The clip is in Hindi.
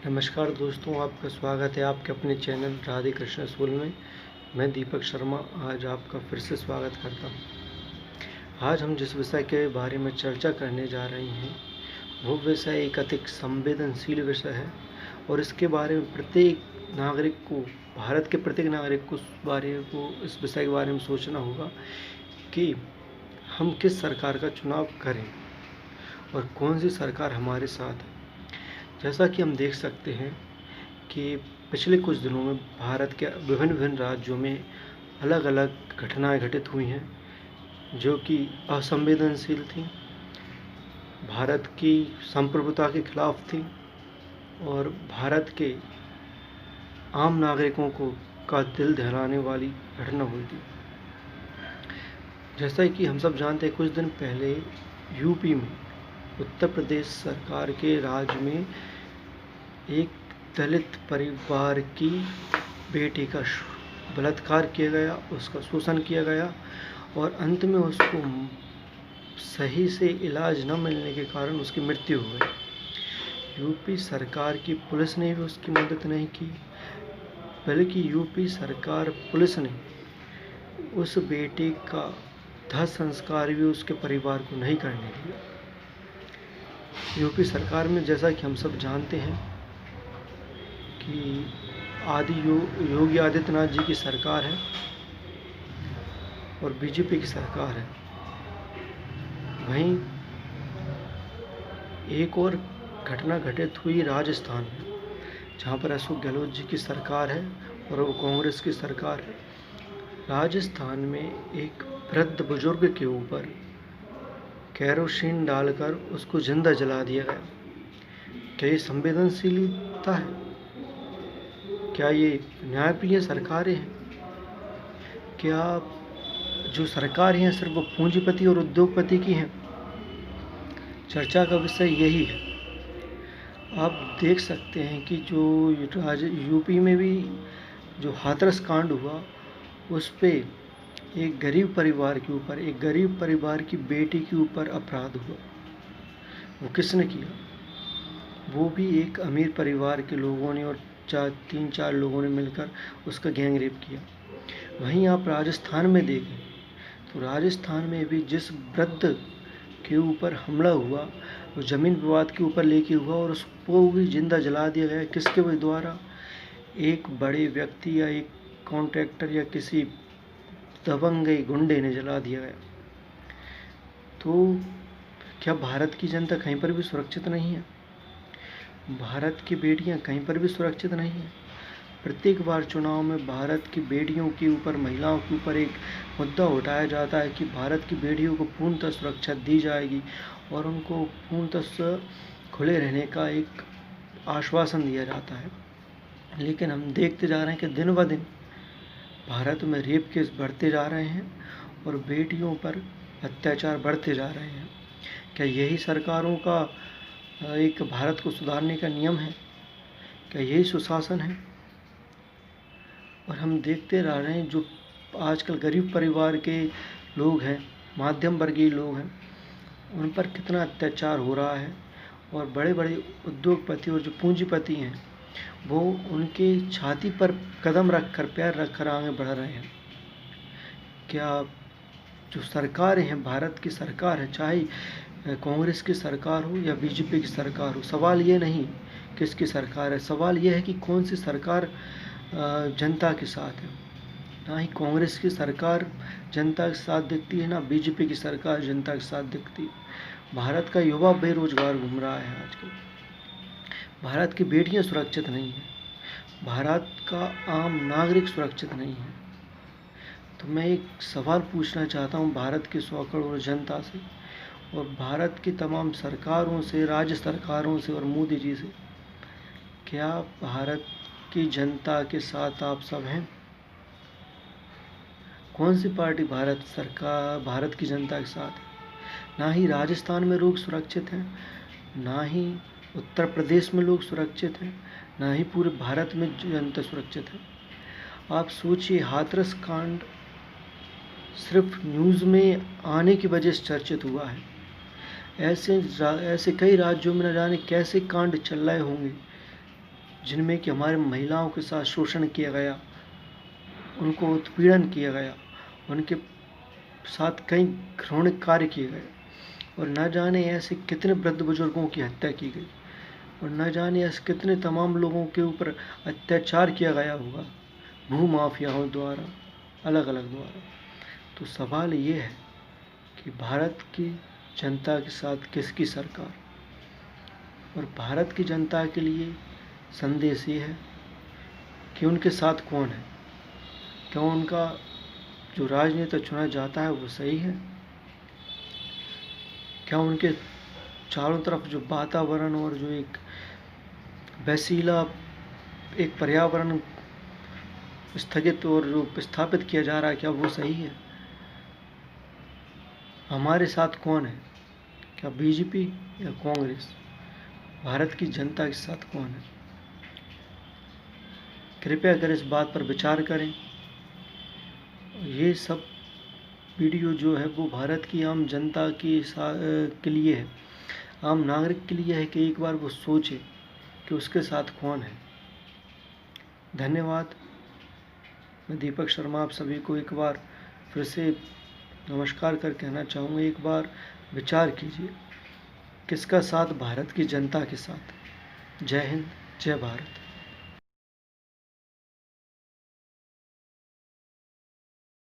नमस्कार दोस्तों, आपका स्वागत है आपके अपने चैनल राधे कृष्ण स्कूल में। मैं दीपक शर्मा आज आपका फिर से स्वागत करता हूँ। आज हम जिस विषय के बारे में चर्चा करने जा रहे हैं वो विषय एक अति संवेदनशील विषय है और इसके बारे में प्रत्येक नागरिक को, भारत के प्रत्येक नागरिक को इस विषय के बारे में सोचना होगा कि हम किस सरकार का चुनाव करें और कौन सी सरकार हमारे साथ है। जैसा कि हम देख सकते हैं कि पिछले कुछ दिनों में भारत के विभिन्न राज्यों में अलग अलग घटनाएं घटित हुई हैं जो कि असंवेदनशील थी, भारत की संप्रभुता के खिलाफ थी और भारत के आम नागरिकों का दिल दहलाने वाली घटना हुई थी। जैसा कि हम सब जानते हैं, कुछ दिन पहले यूपी में उत्तर प्रदेश सरकार के राज्य में एक दलित परिवार की बेटी का बलात्कार किया गया, उसका शोषण किया गया और अंत में उसको सही से इलाज न मिलने के कारण उसकी मृत्यु हो गई। यूपी सरकार की पुलिस ने भी उसकी मदद नहीं की, बल्कि यूपी सरकार पुलिस ने उस बेटे का दाह संस्कार भी उसके परिवार को नहीं करने दिया। यूपी सरकार में, जैसा कि हम सब जानते हैं कि योगी आदित्यनाथ जी की सरकार है और बीजेपी की सरकार है। वहीं एक और घटना घटित हुई राजस्थान में, जहां पर अशोक गहलोत जी की सरकार है और वो कांग्रेस की सरकार है। राजस्थान में एक वृद्ध बुजुर्ग के ऊपर केरोसिन डालकर उसको जिंदा जला दिया गया। क्या ये संवेदनशीलता है? क्या ये न्यायप्रिय सरकारें हैं? क्या जो सरकार हैं सिर्फ वो पूंजीपति और उद्योगपति की हैं? चर्चा का विषय यही है। आप देख सकते हैं कि जो यूपी में भी जो हाथरस कांड हुआ, उस पे एक गरीब परिवार की बेटी के ऊपर अपराध हुआ। वो किसने किया? वो भी एक अमीर परिवार के लोगों ने और 3-4 लोगों ने मिलकर उसका गैंग रेप किया। वहीं आप राजस्थान में देखें तो राजस्थान में भी जिस वृद्ध के ऊपर हमला हुआ वो ज़मीन विवाद के ऊपर लेके हुआ और उसको भी जिंदा जला दिया गया। किसके द्वारा? एक बड़े व्यक्ति या एक कॉन्ट्रैक्टर या किसी दबंग गुंडे ने जला दिया गया। तो क्या भारत की जनता कहीं पर भी सुरक्षित नहीं है? भारत की बेटियां कहीं पर भी सुरक्षित नहीं हैं। प्रत्येक बार चुनाव में भारत की बेटियों के ऊपर, महिलाओं के ऊपर एक मुद्दा उठाया जाता है कि भारत की बेटियों को पूर्णतः सुरक्षा दी जाएगी और उनको पूर्णतः खुले रहने का एक आश्वासन दिया जाता है। लेकिन हम देखते जा रहे हैं कि दिन ब दिन भारत में रेप केस बढ़ते जा रहे हैं और बेटियों पर अत्याचार बढ़ते जा रहे हैं। क्या यही सरकारों का एक भारत को सुधारने का नियम है? क्या यही सुशासन है? और हम देखते रह रहे हैं जो आजकल गरीब परिवार के लोग हैं, मध्यम वर्गीय लोग हैं, उन पर कितना अत्याचार हो रहा है और बड़े बड़े उद्योगपति और जो पूंजीपति हैं वो उनके छाती पर कदम रखकर, पैर रखकर आगे बढ़ रहे हैं। क्या जो सरकारें हैं, भारत की सरकार है, चाहे कांग्रेस की सरकार हो या बीजेपी की सरकार हो, सवाल ये नहीं किसकी सरकार है, सवाल ये है कि कौन सी सरकार जनता के साथ है। ना ही कांग्रेस की सरकार जनता के साथ दिखती है, ना बीजेपी की सरकार जनता के साथ दिखती है। भारत का युवा बेरोजगार घूम रहा है आजकल। भारत की बेटियां सुरक्षित नहीं हैं, भारत का आम नागरिक सुरक्षित नहीं है। तो मैं एक सवाल पूछना चाहता हूं भारत की 100 करोड़ जनता से और भारत की तमाम सरकारों से, राज्य सरकारों से और मोदी जी से, क्या भारत की जनता के साथ आप सब हैं? कौन सी पार्टी भारत की जनता के साथ है? ना ही राजस्थान में लोग सुरक्षित हैं, ना ही उत्तर प्रदेश में लोग सुरक्षित हैं, ना ही पूरे भारत में जनता सुरक्षित है। आप सोचिए, हाथरस कांड सिर्फ न्यूज़ में आने की वजह से चर्चित हुआ है। ऐसे कई राज्यों में न जाने कैसे कांड चल रहे होंगे जिनमें कि हमारे महिलाओं के साथ शोषण किया गया, उनको उत्पीड़न किया गया, उनके साथ कई घृणित कार्य किए गए, और न जाने ऐसे कितने वृद्ध बुजुर्गों की हत्या की गई, और न जाने ऐसे कितने तमाम लोगों के ऊपर अत्याचार किया गया होगा भूमाफियाओं द्वारा, अलग अलग द्वारा। तो सवाल ये है कि भारत की जनता के साथ किसकी सरकार, और भारत की जनता के लिए संदेश ये है कि उनके साथ कौन है। क्या उनका जो राजनेता चुना जाता है वो सही है? क्या उनके चारों तरफ जो वातावरण और जो एक वैसीला एक पर्यावरण स्थगित और जो स्थापित किया जा रहा है, क्या वो सही है? हमारे साथ कौन है? क्या बीजेपी या कांग्रेस? भारत की जनता के साथ कौन है? कृपया कर इस बात पर विचार करें। ये सब वीडियो जो है वो भारत की आम जनता के लिए है, आम नागरिक के लिए है कि एक बार वो सोचे कि उसके साथ कौन है। धन्यवाद। मैं दीपक शर्मा आप सभी को एक बार फिर से नमस्कार कर कहना चाहूँगा, एक बार विचार कीजिए किसका साथ भारत की जनता के साथ। जय हिंद, जय भारत।